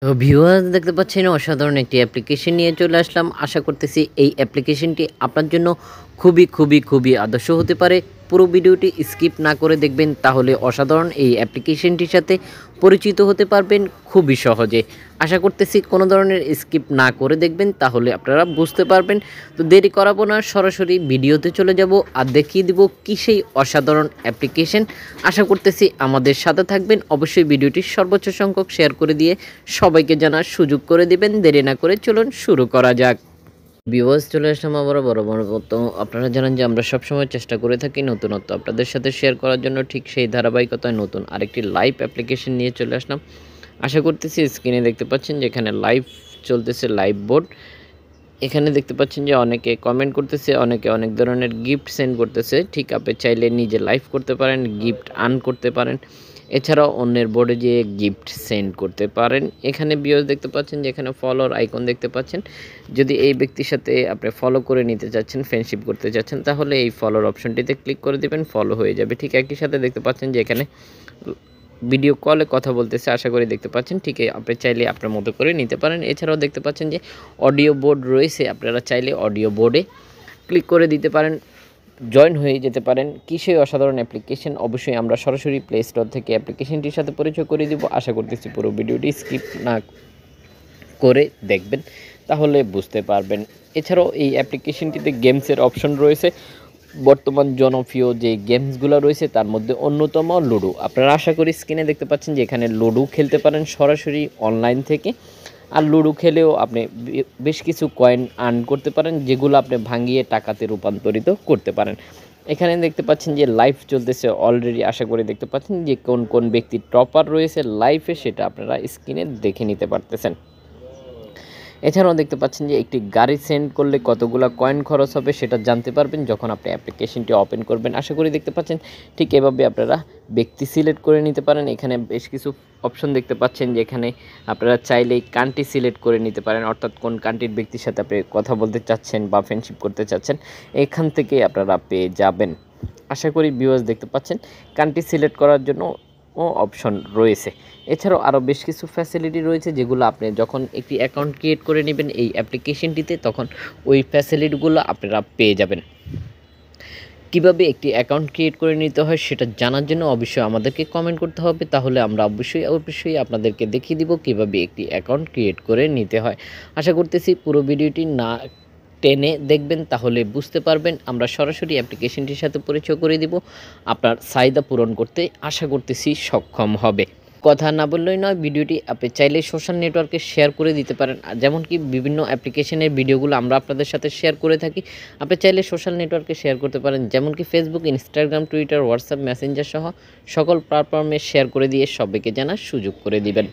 তো ভিউয়ার্স দেখতে পাচ্ছেন অসাধারণ একটি অ্যাপ্লিকেশন নিয়ে চলে আসলাম। আশা করতেছি এই অ্যাপ্লিকেশনটি আপনার জন্য খুবই আদর্শ হতে পারে। পুরো ভিডিওটি স্কিপ না করে দেখবেন, তাহলে অসাধারণ এই অ্যাপ্লিকেশনটির সাথে পরিচিত হতে পারবেন খুবই সহজে। আশা করতেছি কোনো ধরনের স্কিপ না করে দেখবেন, তাহলে আপনারা বুঝতে পারবেন। তো দেরি করাবো না, সরাসরি ভিডিওতে চলে যাব আর দেখিয়ে দিব কী সেই অসাধারণ অ্যাপ্লিকেশন। আশা করতেছি আমাদের সাথে থাকবেন। অবশ্যই ভিডিওটি সর্বোচ্চ সংখ্যক শেয়ার করে দিয়ে সবাইকে জানার সুযোগ করে দিবেন। দেরি না করে চলুন শুরু করা যাক। ভিউয়ার্স চলে আসলাম আবারও বড় মতো। আপনারা জানেন যে আমরা সবসময় চেষ্টা করে থাকি নতুনত্ব আপনাদের সাথে শেয়ার করার জন্য। ঠিক সেই ধারাবাহিকতায় নতুন আরেকটি লাইভ অ্যাপ্লিকেশন নিয়ে চলে আসলাম। আশা করতেছি স্ক্রিনে দেখতে পাচ্ছেন যে এখানে লাইভ চলতেছে, লাইভ বোর্ড। এখানে দেখতে পাচ্ছেন যে অনেকে কমেন্ট করতেছে, অনেকে অনেক ধরনের গিফট সেন্ড করতেছে। ঠিক আপনি চাইলে নিজে লাইভ করতে পারেন, গিফট আর্ন করতে পারেন, এছাড়াও অন্যের বোর্ডে যেয়ে গিফট সেন্ড করতে পারেন। এখানে ভিউয়ার্স দেখতে পাচ্ছেন যে এখানে ফলোর আইকন দেখতে পাচ্ছেন। যদি এই ব্যক্তির সাথে আপনি ফলো করে নিতে চাচ্ছেন, ফ্রেন্ডশিপ করতে চাচ্ছেন, তাহলে এই ফলোর অপশনটিতে ক্লিক করে দিবেন, ফলো হয়ে যাবে। ঠিক একই সাথে দেখতে পাচ্ছেন যে এখানে ভিডিও কলে কথা বলতেছে, আশা করি দেখতে পাচ্ছেন। ঠিক আপনি চাইলে আপনার মতো করে নিতে পারেন। এছাড়াও দেখতে পাচ্ছেন যে অডিও বোর্ড রয়েছে, আপনারা চাইলে অডিও বোর্ডে ক্লিক করে দিতে পারেন, জয়েন হয়ে যেতে পারেন। কী সেই অসাধারণ অ্যাপ্লিকেশন, অবশ্যই আমরা সরাসরি প্লে স্টোর থেকে অ্যাপ্লিকেশনটির সাথে পরিচয় করে দিব। আশা করতেছি পুরো ভিডিওটি স্কিপ না করে দেখবেন, তাহলে বুঝতে পারবেন। এছাড়াও এই অ্যাপ্লিকেশনটিতে গেমসের অপশন রয়েছে। বর্তমান জনপ্রিয় যে গেমসগুলো রয়েছে তার মধ্যে অন্যতম লুডো। আপনারা আশা করি স্ক্রিনে দেখতে পাচ্ছেন যে এখানে লুডো খেলতে পারেন সরাসরি অনলাইন থেকে। আর লুডো খেলেও আপনি বেশ কিছু কয়েন আর্ন করতে পারেন, যেগুলো আপনি ভাঙিয়ে টাকাতে রূপান্তরিত করতে পারেন। এখানে দেখতে পাচ্ছেন যে লাইভ চলতেছে অলরেডি। আশা করি দেখতে পাচ্ছেন যে কোন কোন ব্যক্তি টপার রয়েছে লাইভে, সেটা আপনারা স্ক্রিনে দেখে নিতে পারতেছেন। এছাড়াও দেখতে পাচ্ছেন যে একটি গাড়ি সেন্ড করলে কতগুলো কয়েন খরচ হবে সেটা জানতে পারবেন যখন আপনি অ্যাপ্লিকেশনটি ওপেন করবেন। আশা করি দেখতে পাচ্ছেন। ঠিক এভাবে আপনারা ব্যক্তি সিলেক্ট করে নিতে পারেন। এখানে বেশ কিছু অপশন দেখতে পাচ্ছেন, যেখানে আপনারা চাইলেই কান্ট্রি সিলেক্ট করে নিতে পারেন, অর্থাৎ কোন কান্ট্রির ব্যক্তির সাথে আপনি কথা বলতে চাচ্ছেন বা ফ্রেন্ডশিপ করতে চাচ্ছেন, এখান থেকে আপনারা পেয়ে যাবেন। আশা করি ভিউয়ার্স দেখতে পাচ্ছেন কান্ট্রি সিলেক্ট করার জন্য অপশন রয়েছে। এছাড়াও আরও বেশ কিছু ফ্যাসিলিটি রয়েছে, যেগুলো আপনি যখন একটি অ্যাকাউন্ট ক্রিয়েট করে নেবেন এই অ্যাপ্লিকেশনটিতে, তখন ওই ফ্যাসিলিটিগুলো আপনারা পেয়ে যাবেন। কিভাবে একটি অ্যাকাউন্ট ক্রিয়েট করে নিতে হয় সেটা জানার জন্য অবশ্যই আমাদেরকে কমেন্ট করতে হবে, তাহলে আমরা অবশ্যই আপনাদেরকে দেখিয়ে দিব কিভাবে একটি অ্যাকাউন্ট ক্রিয়েট করে নিতে হয়। আশা করতেছি পুরো ভিডিওটি না টেনে দেখবেন, তাহলে বুঝতে পারবেন। আমরা সরাসরি অ্যাপ্লিকেশনটির সাথে পরিচয় করে দিব, আপনার চাহিদা পূরণ করতে আশা করতেছি সক্ষম হবে। কথা না বললেই নয়, ভিডিওটি আপনি চাইলে সোশ্যাল নেটওয়ার্কে শেয়ার করে দিতে পারেন। যেমন কি বিভিন্ন অ্যাপ্লিকেশনের ভিডিওগুলো আমরা আপনাদের সাথে শেয়ার করে থাকি, আপনি চাইলে সোশ্যাল নেটওয়ার্কে শেয়ার করতে পারেন, যেমন কি Facebook, Instagram, Twitter, WhatsApp, Messenger সহ সকল প্ল্যাটফর্মে শেয়ার করে দিয়ে সবাইকে জানার সুযোগ করে দিবেন।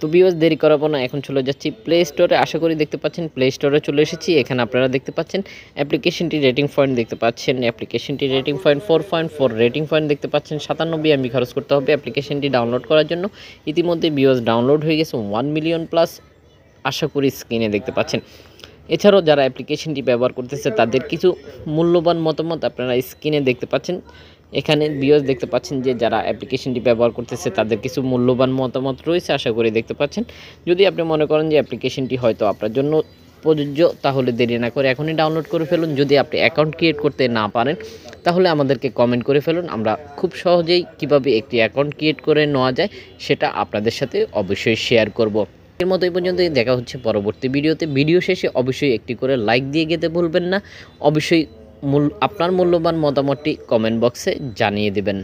তো ভিউয়ার্স দেরি করাবো না, এখন চলে যাচ্ছি প্লে স্টোরে। আশা করি দেখতে পাচ্ছেন প্লে স্টোরে চলে এসেছি। এখানে আপনারা দেখতে পাচ্ছেন অ্যাপ্লিকেশনটি রেটিং পয়েন্ট দেখতে পাচ্ছেন। অ্যাপ্লিকেশনটি রেটিং পয়েন্ট 4.4 রেটিং পয়েন্ট দেখতে পাচ্ছেন। 97 MB খরচ করতে হবে অ্যাপ্লিকেশনটি ডাউনলোড করার জন্য। ইতিমধ্যে ভিউয়ার্স ডাউনলোড হয়ে গেছে 1 মিলিয়ন প্লাস, আশা করি স্ক্রিনে দেখতে পাচ্ছেন। এছাড়াও যারা অ্যাপ্লিকেশনটি ব্যবহার করতেছে তাদের কিছু মূল্যবান মতামত আপনারা স্ক্রিনে দেখতে পাচ্ছেন। এখানে ভিউয়ার্স দেখতে পাচ্ছেন যে যারা অ্যাপ্লিকেশনটি ব্যবহার করতেছে তাদের কিছু মূল্যবান মতামত রয়েছে, আশা করি দেখতে পাচ্ছেন। যদি আপনি মনে করেন যে অ্যাপ্লিকেশনটি হয়তো আপনার জন্য প্রযোজ্য, তাহলে দেরি না করে এখনই ডাউনলোড করে ফেলুন। যদি আপনি অ্যাকাউন্ট ক্রিয়েট করতে না পারেন, তাহলে আমাদেরকে কমেন্ট করে ফেলুন। আমরা খুব সহজেই কিভাবে একটি অ্যাকাউন্ট ক্রিয়েট করে নেওয়া যায় সেটা আপনাদের সাথে অবশ্যই শেয়ার করব। এর মতো এই পর্যন্তই, দেখা হচ্ছে পরবর্তী ভিডিওতে। ভিডিও শেষে অবশ্যই একটি করে লাইক দিয়ে যেতে ভুলবেন না। অবশ্যই আপনার মূল্যবান মতামতটি কমেন্ট বক্সে জানিয়ে দেবেন।